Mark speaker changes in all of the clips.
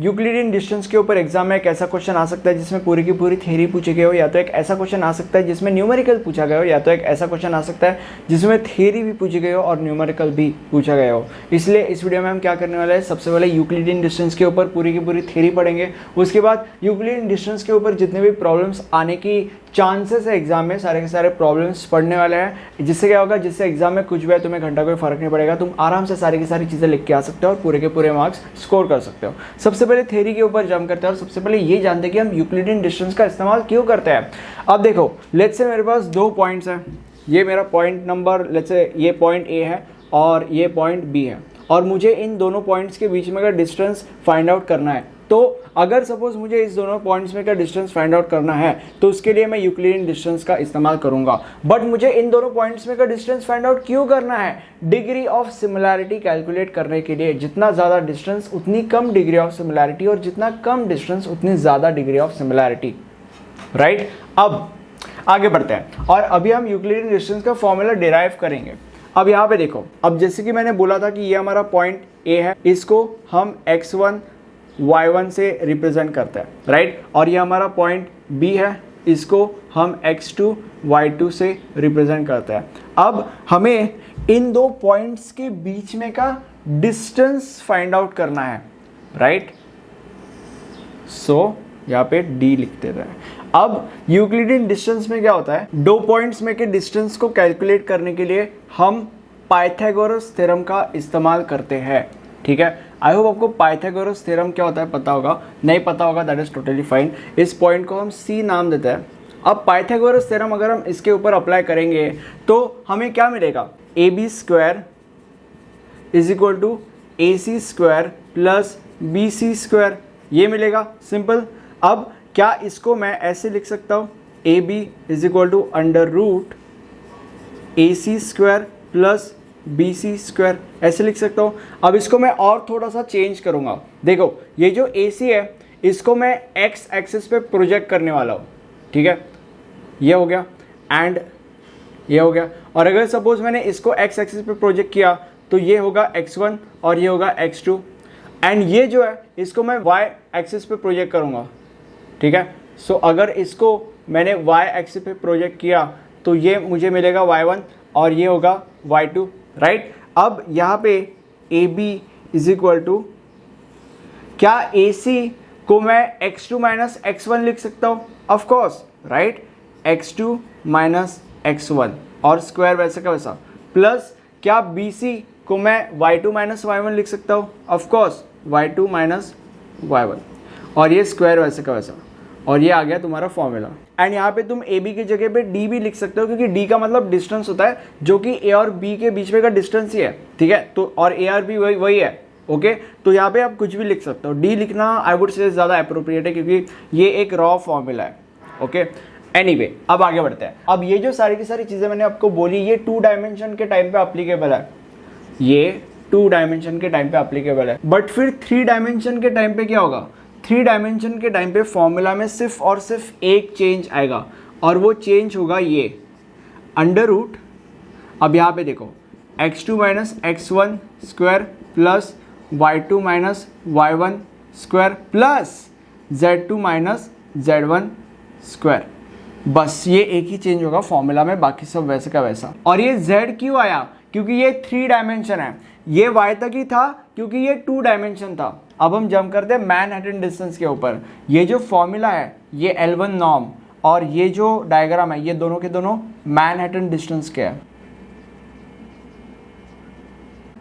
Speaker 1: Euclidean distance के ऊपर exam में एक ऐसा क्वेश्चन आ सकता है जिसमें पूरी की पूरी थ्योरी पूछी गई हो, या तो एक ऐसा क्वेश्चन आ सकता है जिसमें न्यूमेरिकल पूछा गया हो, या तो एक ऐसा क्वेश्चन आ सकता है जिसमें थ्योरी भी पूछी गई हो और न्यूमेरिकल भी पूछा गया हो। इसलिए इस वीडियो में हम क्या करने वाले हैं, सबसे पहले यूक्लिडियन डिस्टेंस के ऊपर पूरी की पूरी थ्योरी पढ़ेंगे। उसके बाद यूक्लिडियन डिस्टेंस के ऊपर जितने भी प्रॉब्लम्स आने की चांसेस है एग्जाम में, सारे के सारे प्रॉब्लम्स पढ़ने वाले हैं। जिससे क्या होगा, जिससे एग्जाम में कुछ भी है तुम्हें घंटा कोई फर्क नहीं पड़ेगा, तुम आराम से सारी की सारी चीज़ें लिख के आ सकते हो और पूरे के पूरे मार्क्स स्कोर कर सकते हो। सबसे पहले थ्योरी के ऊपर जंप करते हैं और सबसे पहले ये जानते हैं कि हम यूक्लिडियन डिस्टेंस का इस्तेमाल क्यों करते हैं। अब देखो, लेट्स से मेरे पास दो पॉइंट्स हैं, ये मेरा पॉइंट नंबर लेट्स से ये पॉइंट ए है और ये पॉइंट बी है, और मुझे इन दोनों पॉइंट्स के बीच में का डिस्टेंस फाइंड आउट करना है। तो अगर सपोज मुझे इस दोनों पॉइंट्स में का डिस्टेंस फाइंड आउट करना है तो उसके लिए मैं यूक्लिडियन डिस्टेंस का इस्तेमाल करूंगा। बट मुझे इन दोनों पॉइंट्स में का डिस्टेंस फाइंड आउट क्यों करना है? डिग्री ऑफ सिमिलैरिटी कैलकुलेट करने के लिए। जितना ज़्यादा डिस्टेंस उतनी कम डिग्री ऑफ सिमिलैरिटी, और जितना कम डिस्टेंस उतनी ज़्यादा डिग्री ऑफ सिमिलैरिटी, राइट। अब आगे बढ़ते हैं और अभी हम यूक्लिडियन डिस्टेंस का फॉर्मूला डिराइव करेंगे। अब यहाँ पे देखो, अब जैसे कि मैंने बोला था कि ये हमारा पॉइंट ए है, इसको हम x1 y1 से रिप्रेजेंट करते हैं, राइट। और ये हमारा पॉइंट बी है, इसको हम x2 y2 से रिप्रेजेंट करते हैं। अब हमें इन दो पॉइंट्स के बीच में का डिस्टेंस फाइंड आउट करना है, राइट। सो यहाँ पे d लिखते हैं। अब यूक्लिडियन डिस्टेंस में क्या होता है, दो पॉइंट्स में के डिस्टेंस को कैलकुलेट करने के लिए हम पाइथागोरस थ्योरम का इस्तेमाल करते हैं, ठीक है। आई होप आपको पाइथागोरस थ्योरम क्या होता है पता होगा, नहीं पता होगा दैट इज टोटली फाइन। इस पॉइंट को हम C नाम देते हैं। अब पाइथागोरस थ्योरम अगर हम इसके ऊपर अप्लाई करेंगे तो हमें क्या मिलेगा, AB square is equal to AC square plus BC square, ये मिलेगा, सिंपल। अब क्या इसको मैं ऐसे लिख सकता हूँ, AB is equal to under root AC square plus BC square, ऐसे लिख सकता हूँ। अब इसको मैं और थोड़ा सा चेंज करूँगा। देखो, ये जो AC है इसको मैं x एक्सिस पे प्रोजेक्ट करने वाला हूँ, ठीक है, ये हो गया एंड ये हो गया। और अगर सपोज मैंने इसको x एक्सिस पे प्रोजेक्ट किया तो ये होगा x1 और ये होगा x2, एंड ये जो है इसको मैं y एक्सिस पे प्रोजेक्ट करूँगा, ठीक है। सो अगर इसको मैंने y एक्सिस पे प्रोजेक्ट किया तो ये मुझे मिलेगा y1 और ये होगा y2, राइट। अब यहाँ पे AB इज इक्वल टू, क्या AC को मैं x2 माइनस x1 लिख सकता हूँ? Of course, right, x2 minus x1 और स्क्वायर वैसे का वैसा, प्लस क्या BC को मैं y2 माइनस y1 लिख सकता हूँ? Of course, y2 minus y1 और ये स्क्वायर वैसे का वैसा, और ये आ गया तुम्हारा फॉर्मूला। एंड यहाँ पे तुम AB की जगह पे D भी लिख सकते हो, क्योंकि D का मतलब डिस्टेंस होता है, जो कि A और B के बीच में का डिस्टेंस ही है, ठीक है। तो और A और B वही है, ओके। तो यहाँ पे आप कुछ भी लिख सकते हो। D लिखना आई वुड से ज़्यादा अप्रोप्रिएट है, क्योंकि ये एक रॉ फॉर्मूला है, ओके। एनीवे, अब आगे बढ़ते हैं। अब ये जो सारी की सारी चीज़ें मैंने आपको बोली, ये 2 डायमेंशन के टाइम पे अप्लीकेबल है, ये 2 डायमेंशन के टाइम पे अप्लीकेबल है। बट फिर 3 डायमेंशन के टाइम पे क्या होगा, 3 डायमेंशन के टाइम पे फॉर्मूला में सिर्फ और सिर्फ एक चेंज आएगा, और वो चेंज होगा ये अंडर रूट। अब यहाँ पे देखो, x2 minus x1 square plus y2 minus y1 square plus z2 minus z1 square, बस ये एक ही चेंज होगा फॉर्मूला में, बाकी सब वैसे का वैसा। और ये z क्यों आया, क्योंकि ये 3 डायमेंशन है। ये y तक ही था क्योंकि ये 2 डायमेंशन था। अब हम जंप करते हैं मैनहट्टन डिस्टेंस के ऊपर। ये जो फॉर्मूला है ये L1 नॉर्म और ये जो डायग्राम है ये दोनों के दोनों मैनहट्टन डिस्टेंस के हैं।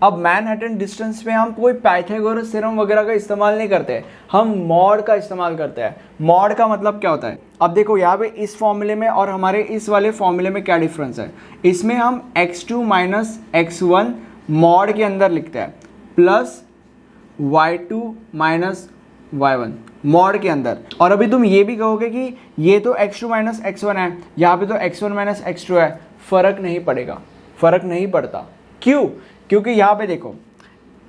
Speaker 1: अब मैनहट्टन डिस्टेंस में हम कोई पाइथागोरस थ्योरम वगैरह का इस्तेमाल नहीं करते, हम मॉड का इस्तेमाल करते हैं। मॉड का मतलब क्या होता है, अब देखो यहाँ पे इस फॉर्मूले में और हमारे इस वाले फॉर्मूले में क्या डिफरेंस है। इसमें हम x2 माइनस x1 मॉड के अंदर लिखते हैं plus y2 minus y1 mod के अंदर। और अभी तुम ये भी कहोगे कि ये तो x2 माइनस x1 है, यहाँ पे तो x1 माइनस x2 है, फ़र्क नहीं पड़ेगा, फ़र्क नहीं पड़ता। क्यों? क्योंकि यहाँ पे देखो,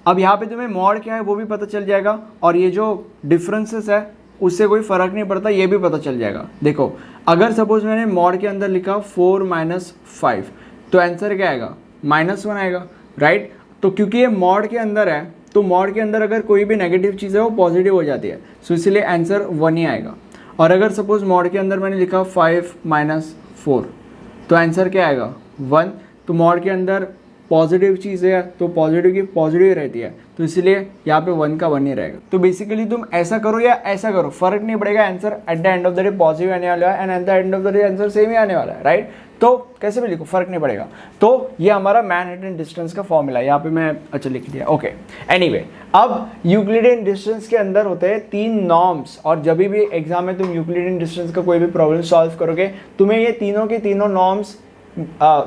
Speaker 1: अब यहाँ पे तुम्हें मॉड क्या है वो भी पता चल जाएगा, और ये जो डिफरेंसेस है उससे कोई फ़र्क नहीं पड़ता, ये भी पता चल जाएगा। देखो, अगर सपोज मैंने मॉड के अंदर लिखा 4 माइनस 5 तो आंसर क्या आएगा, -1 आएगा, राइट। तो क्योंकि ये मॉड के अंदर है तो मॉड के अंदर अगर कोई भी नेगेटिव चीज़ है वो पॉजिटिव हो जाती है, सो इसलिए आंसर 1 ही आएगा। और अगर सपोज मॉड के अंदर मैंने लिखा 5 - 4 तो आंसर क्या आएगा 1। तो मॉड के अंदर पॉजिटिव चीज़ है तो पॉजिटिव की पॉजिटिव ही रहती है, तो इसलिए यहाँ पे 1 का 1 ही रहेगा। तो बेसिकली तुम ऐसा करो या ऐसा करो, फर्क नहीं पड़ेगा, answer at the end of the day positive आने वाला है and at the end of the day answer same ही आने वाला है, राइट। तो कैसे भी लिखो फर्क नहीं पड़ेगा। तो ये हमारा मैनहट्टन डिस्टेंस का फॉर्मूला है, यहाँ पे मैं अच्छा लिख दिया, ओके। एनीवे, अब यूक्लिडियन डिस्टेंस के अंदर होते हैं 3 नॉर्म्स, और जब भी एग्जाम में तुम यूक्लिडियन डिस्टेंस का कोई भी प्रॉब्लम सॉल्व करोगे तुम्हें ये तीनों के तीनों नॉर्म्स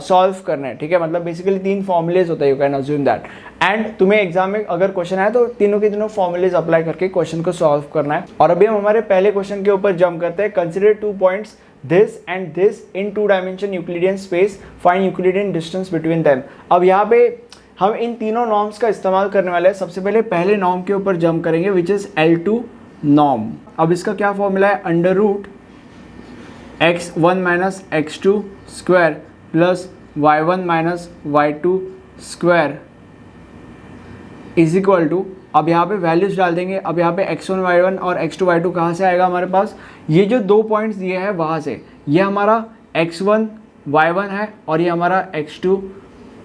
Speaker 1: सॉल्व करना है, ठीक है। मतलब बेसिकली 3 फॉर्मूलेज होता है, you can assume that. And तुम्हें एग्जाम में अगर क्वेश्चन आए तो तीनों के तीनों फॉर्मूलेज अप्लाई करके क्वेश्चन को सॉल्व करना है। और अभी हम हमारे पहले क्वेश्चन के ऊपर जंप करते हैं। Consider 2 points this and this in 2 dimension Euclidean space, find Euclidean distance between them. अब यहाँ पे हम इन तीनों नॉर्म्स का इस्तेमाल करने वाले हैं। सबसे पहले पहले नॉर्म के ऊपर जंप करेंगे विच इज L2 नॉर्म। अब इसका क्या फॉर्मूला है, √x1 - x2 square plus y1 - y2 square is equal to, अब यहाँ पे वैल्यूज डाल देंगे। अब यहाँ पे x1 y1 और x2 y2 कहाँ से आएगा हमारे पास, ये जो 2 पॉइंट्स दिए हैं वहाँ से। ये हमारा x1 y1 है और ये हमारा x2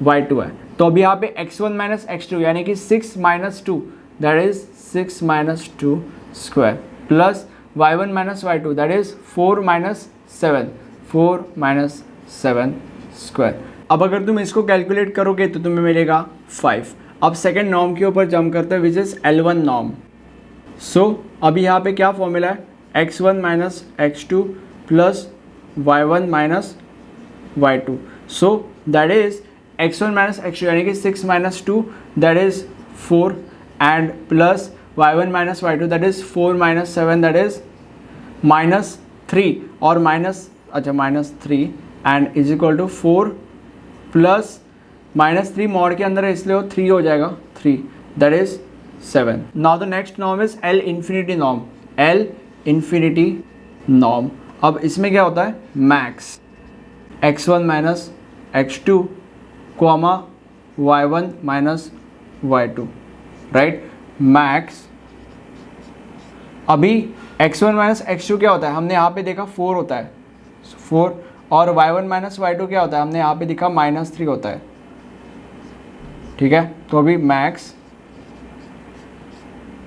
Speaker 1: y2 है। तो अब यहाँ पे x1 - x2 यानी कि 6 - 2 that is 6 - 2 square plus y1 - y2 that is 4 - 7 4 - 7 square. अब अगर तुम इसको कैलकुलेट करोगे तो तुम्हें मिलेगा 5। अब सेकेंड नॉर्म के ऊपर जंप करते हैं विच इज L1 नॉर्म। सो अभी यहाँ पे क्या फॉर्मूला है, x1 - x2 plus y1 - y2। So that is x1 - x2 यानी कि 6 - 2 that is 4 and plus y1 - y2 that is 4 - 7 that is -3 और -3 and is equal to 4 plus -3 mod के अंदर है इसलिए वो 3 हो जाएगा, 3 that is 7। Now the next norm is L infinity norm. L infinity norm, अब इसमें क्या होता है, max x1 - x2 comma y1 - y2, right. Max, अभी x1 - x2 क्या होता है, हमने यहाँ पे देखा 4 होता है 4, और y1 - y2 क्या होता है, हमने यहाँ पे देखा -3 होता है, ठीक है। तो अभी मैक्स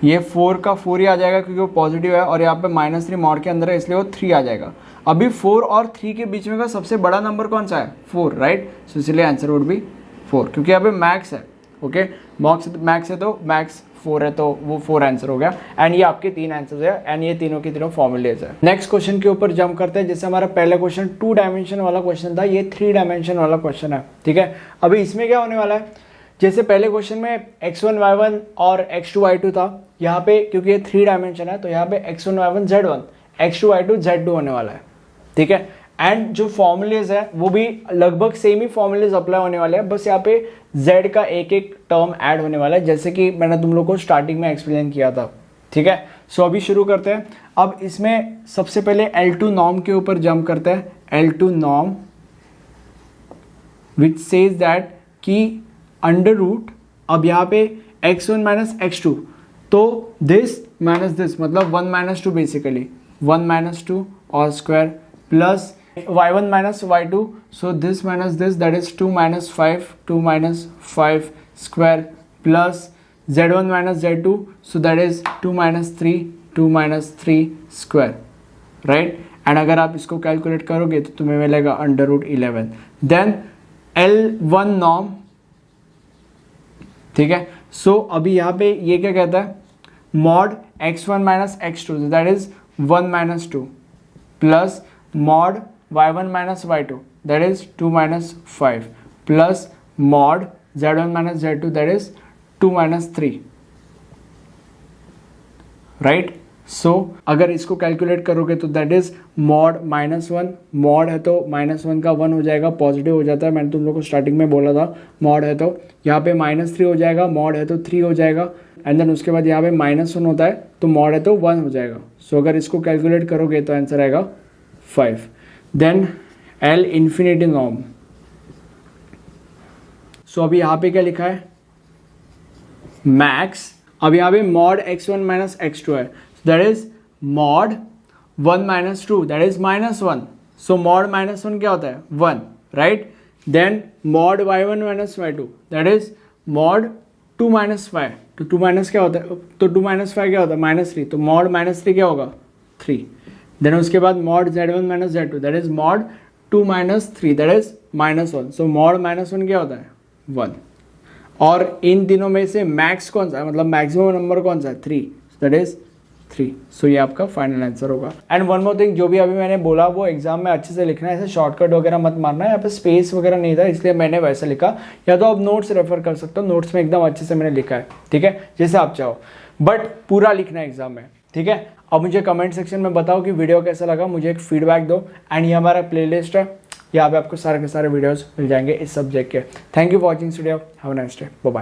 Speaker 1: ये 4 का 4 ही आ जाएगा क्योंकि वो पॉजिटिव है, और यहाँ पे -3 मॉड के अंदर है इसलिए वो 3 आ जाएगा। अभी 4 और 3 के बीच में का सबसे बड़ा नंबर कौन सा है, 4, राइट। सो इसलिए आंसर वुड बी 4 क्योंकि यहाँ पे मैक्स है, ओके। मैक्स है तो मैक्स 4 है तो वो 4 आंसर हो गया। एंड ये आपके 3 आंसर्स है एंड ये तीनों के तीनों फॉर्मूलेज है। नेक्स्ट क्वेश्चन के ऊपर जंप करते हैं। जैसे हमारा पहला क्वेश्चन 2 डायमेंशन वाला क्वेश्चन था, ये 3 डायमेंशन वाला क्वेश्चन है, ठीक है। अभी इसमें क्या होने वाला है, जैसे पहले क्वेश्चन में x1 y1 और x2 y2 था, यहाँ पे क्योंकि ये 3 डायमेंशन है तो यहाँ पे x1 y1 z1 x2 y2 z2 होने वाला है, ठीक है। एंड जो फॉर्मूलेज है वो भी लगभग सेम ही फॉर्मूलेज अप्लाई होने वाले हैं, बस यहाँ पे z का एक एक टर्म ऐड होने वाला है, जैसे कि मैंने तुम लोग को स्टार्टिंग में एक्सप्लेन किया था, ठीक है। सो अभी शुरू करते हैं। अब इसमें सबसे पहले L2 नॉर्म के ऊपर जंप करते हैं। L2 norm which says that कि अंडर रूट, अब यहाँ पे x1 - x2 तो दिस माइनस दिस मतलब 1 - 2 बेसिकली 1 - 2 और square plus y1 - y2 so this minus this that is 2 - 5 2 - 5 square plus z1 - z2 so that is 2 - 3 2 - 3 square, right. And अगर आप इसको कैलकुलेट करोगे तो तुम्हें मिलेगा under root 11। Then L1 norm, ठीक है। सो अभी यहाँ पे ये क्या कहता है, mod x1 - x2 that is 1 - 2 plus mod y1 - y2 that is 2 - 5 plus mod z1 - z2 that is 2 - 3, right. So अगर इसको कैलकुलेट करोगे तो दैट इज मॉड -1, मॉड है तो -1 का 1 हो जाएगा, पॉजिटिव हो जाता है, मैंने तुम लोग को स्टार्टिंग में बोला था। मॉड है तो यहाँ पे -3 हो जाएगा, मॉड है तो 3 हो जाएगा, एंड देन उसके बाद यहाँ पे -1 होता है तो मॉड है तो 1 हो जाएगा। सो अगर इसको कैलकुलेट करोगे तो आंसर आएगा 5। देन L इन्फिनिटी नॉर्म, सो अभी यहाँ पे क्या लिखा है, मैक्स अब यहाँ पे मॉड x1 माइनस x2 है, that is mod 1 minus 2, that is -1. So mod -1 क्या होता है 1, right. Then mod y1 minus y2, that is mod 2 minus 5. तो 2 माइनस क्या होता है, तो 2 माइनस 5 क्या होता है -3. तो मॉड -3 क्या होगा 3. देन उसके बाद mod z1 minus z2, that is mod 2 minus 3, that is -1. So mod -1 क्या होता है 1. और इन तीनों में से मैक्स कौन सा है, मतलब मैक्सिमम नंबर कौन सा है 3, दैट इज 3. सो ये आपका फाइनल आंसर होगा. एंड वन मोर थिंग, जो भी अभी मैंने बोला वो एग्जाम में अच्छे से लिखना है, ऐसे शॉर्टकट वगैरह मत मारना है. यहाँ पे स्पेस वगैरह नहीं था इसलिए मैंने वैसा लिखा, या तो आप नोट्स रेफर कर सकते हो, नोट्स में एकदम अच्छे से मैंने लिखा है, ठीक है, जैसे आप चाहो, बट पूरा लिखना है एग्जाम में, ठीक है. अब मुझे कमेंट सेक्शन में बताओ कि वीडियो कैसा लगा, मुझे एक फीडबैक दो. एंड ये हमारा प्लेलिस्ट है, यहाँ पे आपको सारे के सारे वीडियोस मिल जाएंगे इस सब्जेक्ट के. Thank you for watching video, have a nice day, bye bye.